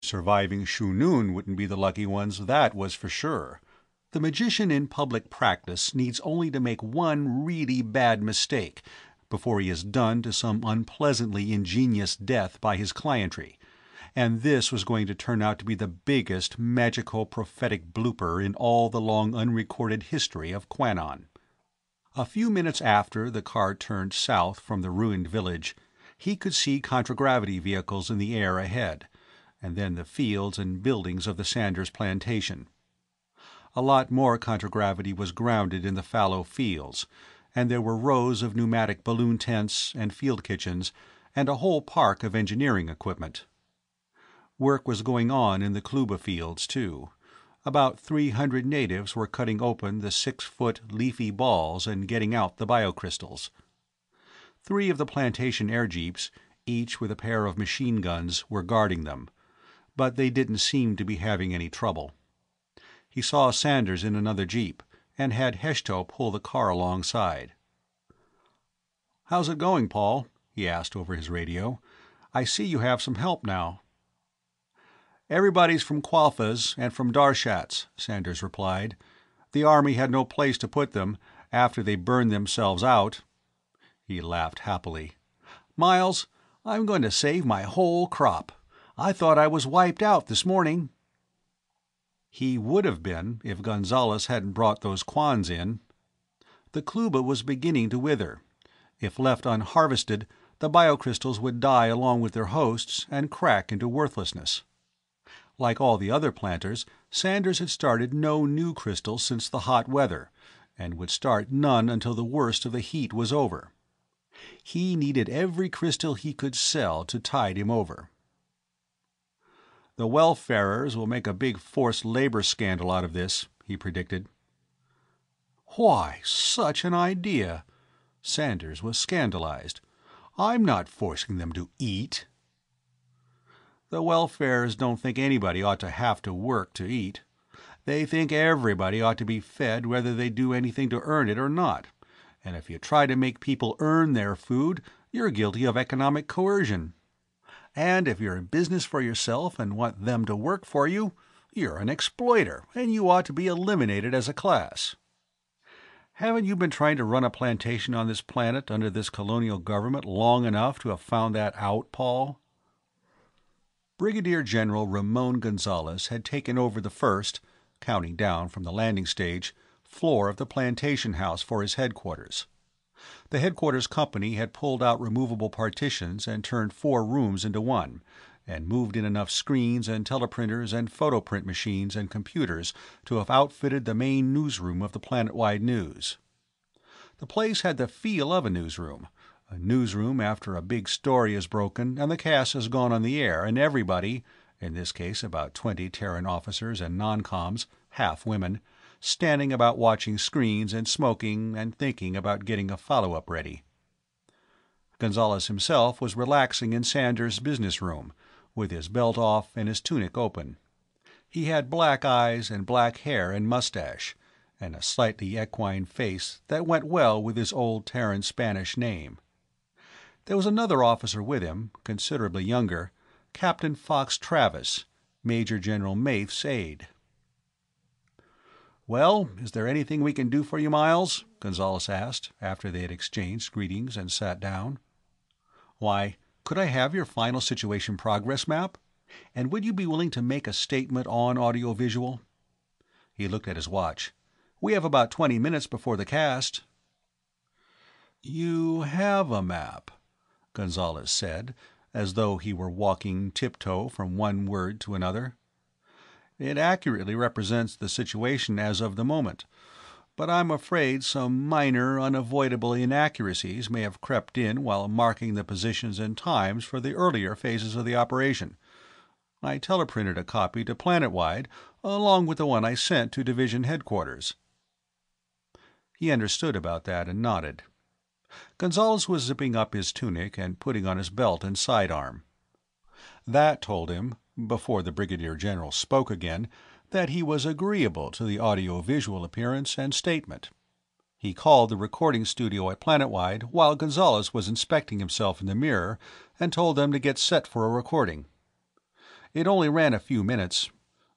Surviving Shunun wouldn't be the lucky ones, that was for sure. The magician in public practice needs only to make one really bad mistake before he is done to some unpleasantly ingenious death by his clientry, and this was going to turn out to be the biggest magical prophetic blooper in all the long unrecorded history of Quanon. A few minutes after the car turned south from the ruined village, he could see contragravity vehicles in the air ahead, and then the fields and buildings of the Sanders plantation. A lot more contragravity was grounded in the fallow fields, and there were rows of pneumatic balloon tents and field kitchens, and a whole park of engineering equipment. Work was going on in the Kluba fields, too. About 300 natives were cutting open the 6-foot leafy balls and getting out the biocrystals. 3 of the plantation air jeeps, each with a pair of machine guns, were guarding them, but they didn't seem to be having any trouble. He saw Sanders in another jeep, and had Heshto pull the car alongside. "How's it going, Paul?" he asked over his radio. "I see you have some help now." "Everybody's from Qualphas and from Darshat's," Sanders replied. "The army had no place to put them after they burned themselves out." He laughed happily. "Miles, I'm going to save my whole crop. I thought I was wiped out this morning." He would have been if Gonzalez hadn't brought those Quans in. The Kluba was beginning to wither. If left unharvested, the biocrystals would die along with their hosts and crack into worthlessness. Like all the other planters, Sanders had started no new crystals since the hot weather, and would start none until the worst of the heat was over. He needed every crystal he could sell to tide him over. "The welfarers will make a big forced labor scandal out of this," he predicted. "Why, such an idea!" Sanders was scandalized. "I'm not forcing them to eat." "The welfarers don't think anybody ought to have to work to eat. They think everybody ought to be fed whether they do anything to earn it or not, and if you try to make people earn their food, you're guilty of economic coercion. And if you're in business for yourself and want them to work for you, you're an exploiter, and you ought to be eliminated as a class. Haven't you been trying to run a plantation on this planet under this colonial government long enough to have found that out, Paul?" Brigadier General Ramon Gonzalez had taken over the first, counting down from the landing stage, floor of the plantation house for his headquarters. The headquarters company had pulled out removable partitions and turned 4 rooms into one, and moved in enough screens and teleprinters and photoprint machines and computers to have outfitted the main newsroom of the planet-wide news. The place had the feel of a newsroom after a big story is broken and the cast has gone on the air and everybody, in this case about 20 Terran officers and non-coms, half women, standing about watching screens and smoking and thinking about getting a follow-up ready. Gonzalez himself was relaxing in Sanders' business room, with his belt off and his tunic open. He had black eyes and black hair and mustache, and a slightly equine face that went well with his old Terran Spanish name. There was another officer with him, considerably younger, Captain Fox Travis, Major General Maith's aide. "Well, is there anything we can do for you, Miles?" Gonzalez asked, after they had exchanged greetings and sat down. "Why, could I have your final situation progress map? And would you be willing to make a statement on audiovisual?" He looked at his watch. "We have about 20 minutes before the cast." "You have a map," Gonzalez said, as though he were walking tiptoe from one word to another. "It accurately represents the situation as of the moment, but I'm afraid some minor, unavoidable inaccuracies may have crept in while marking the positions and times for the earlier phases of the operation. I teleprinted a copy to Planet-wide, along with the one I sent to Division Headquarters." He understood about that and nodded. Gonzalez was zipping up his tunic and putting on his belt and sidearm. That told him, before the Brigadier General spoke again, that he was agreeable to the audio-visual appearance and statement. He called the recording studio at Planet-wide while Gonzalez was inspecting himself in the mirror and told them to get set for a recording. It only ran a few minutes.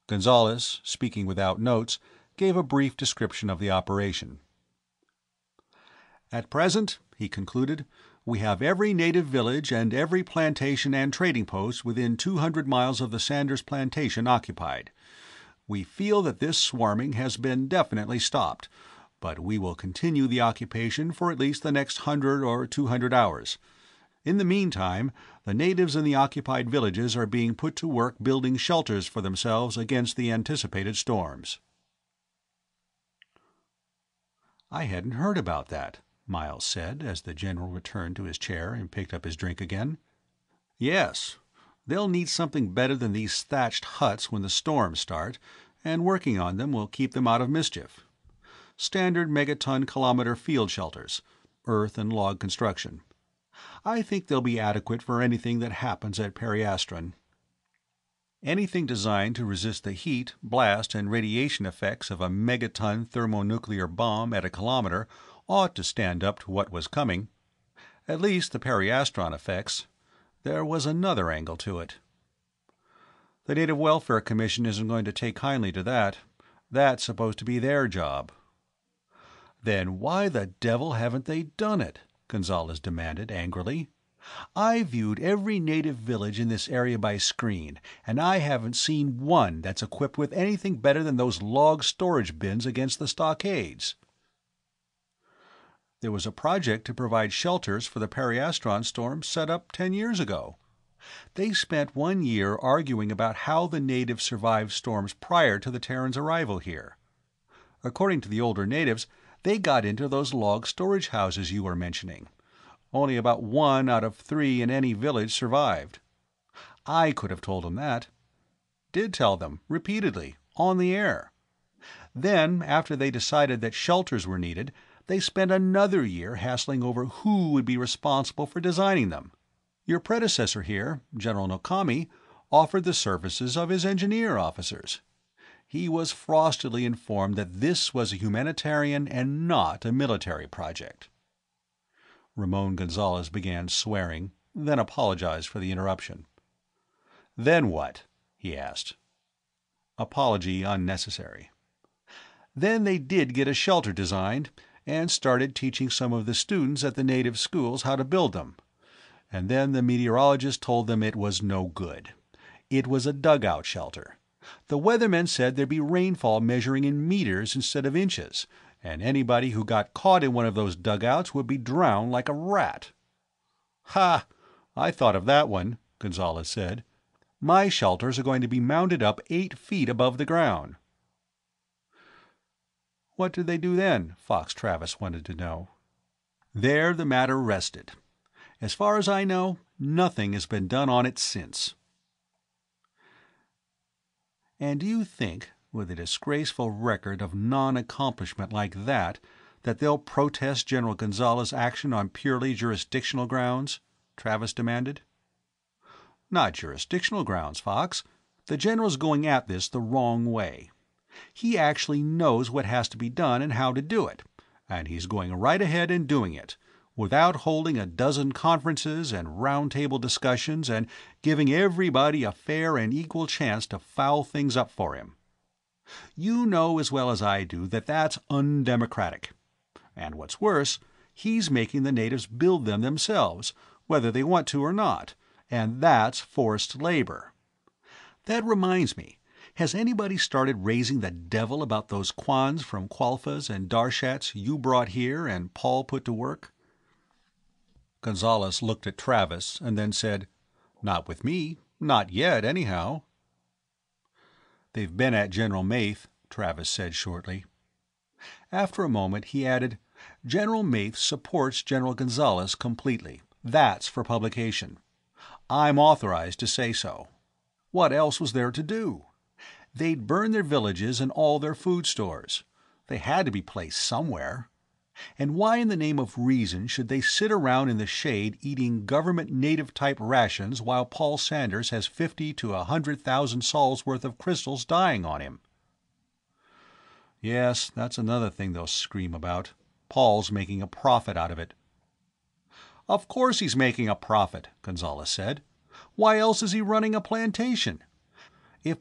Gonzalez, speaking without notes, gave a brief description of the operation. "At present," he concluded, "we have every native village and every plantation and trading post within 200 miles of the Sanders plantation occupied. We feel that this swarming has been definitely stopped, but we will continue the occupation for at least the next 100 or 200 hours. In the meantime, the natives in the occupied villages are being put to work building shelters for themselves against the anticipated storms." "I hadn't heard about that," Miles said, as the general returned to his chair and picked up his drink again. "Yes. They'll need something better than these thatched huts when the storms start, and working on them will keep them out of mischief. Standard megaton-kilometer field shelters, earth and log construction. I think they'll be adequate for anything that happens at Periastron. Anything designed to resist the heat, blast, and radiation effects of a megaton thermonuclear bomb at a kilometer ought to stand up to what was coming. At least the Periastron effects. There was another angle to it. The Native Welfare Commission isn't going to take kindly to that. That's supposed to be their job." "Then why the devil haven't they done it?" Gonzalez demanded angrily. "I viewed every native village in this area by screen, and I haven't seen one that's equipped with anything better than those log storage bins against the stockades." "There was a project to provide shelters for the Periastron storm set up 10 years ago. They spent 1 year arguing about how the natives survived storms prior to the Terrans' arrival here. According to the older natives, they got into those log storage houses you were mentioning. Only about 1 out of 3 in any village survived. I could have told them that. Did tell them, repeatedly, on the air. Then, after they decided that shelters were needed, they spent another year hassling over who would be responsible for designing them. Your predecessor here, General Nokami, offered the services of his engineer officers. He was frostily informed that this was a humanitarian and not a military project." Ramon Gonzalez began swearing, then apologized for the interruption. "Then what?" he asked. Apology unnecessary. "Then they did get a shelter designed, and started teaching some of the students at the native schools how to build them. And then the meteorologist told them it was no good. It was a dugout shelter. The weathermen said there'd be rainfall measuring in meters instead of inches, and anybody who got caught in one of those dugouts would be drowned like a rat." "Ha! I thought of that one," Gonzalez said. "My shelters are going to be mounted up 8 feet above the ground." "What did they do then?" Fox Travis wanted to know. "There the matter rested. As far as I know, nothing has been done on it since." "And do you think, with a disgraceful record of non-accomplishment like that they'll protest General Gonzalez's action on purely jurisdictional grounds?" Travis demanded. "Not jurisdictional grounds, Fox. The General's going at this the wrong way. He actually knows what has to be done and how to do it, and he's going right ahead and doing it, without holding a dozen conferences and round-table discussions and giving everybody a fair and equal chance to foul things up for him. You know as well as I do that that's undemocratic. And what's worse, he's making the natives build them themselves, whether they want to or not, and that's forced labor. That reminds me, has anybody started raising the devil about those Kwans from Qualphas and Darshats you brought here and Paul put to work?" Gonzalez looked at Travis and then said, "Not with me. Not yet, anyhow." "They've been at General Maith," Travis said shortly. After a moment he added, "General Maith supports General Gonzalez completely. That's for publication. I'm authorized to say so. What else was there to do? They'd burn their villages and all their food stores. They had to be placed somewhere. And why in the name of reason should they sit around in the shade eating government native-type rations while Paul Sanders has 50 to 100,000 sols worth of crystals dying on him?" "Yes, that's another thing they'll scream about. Paul's making a profit out of it." "Of course he's making a profit," Gonzalez said. "Why else is he running a plantation? If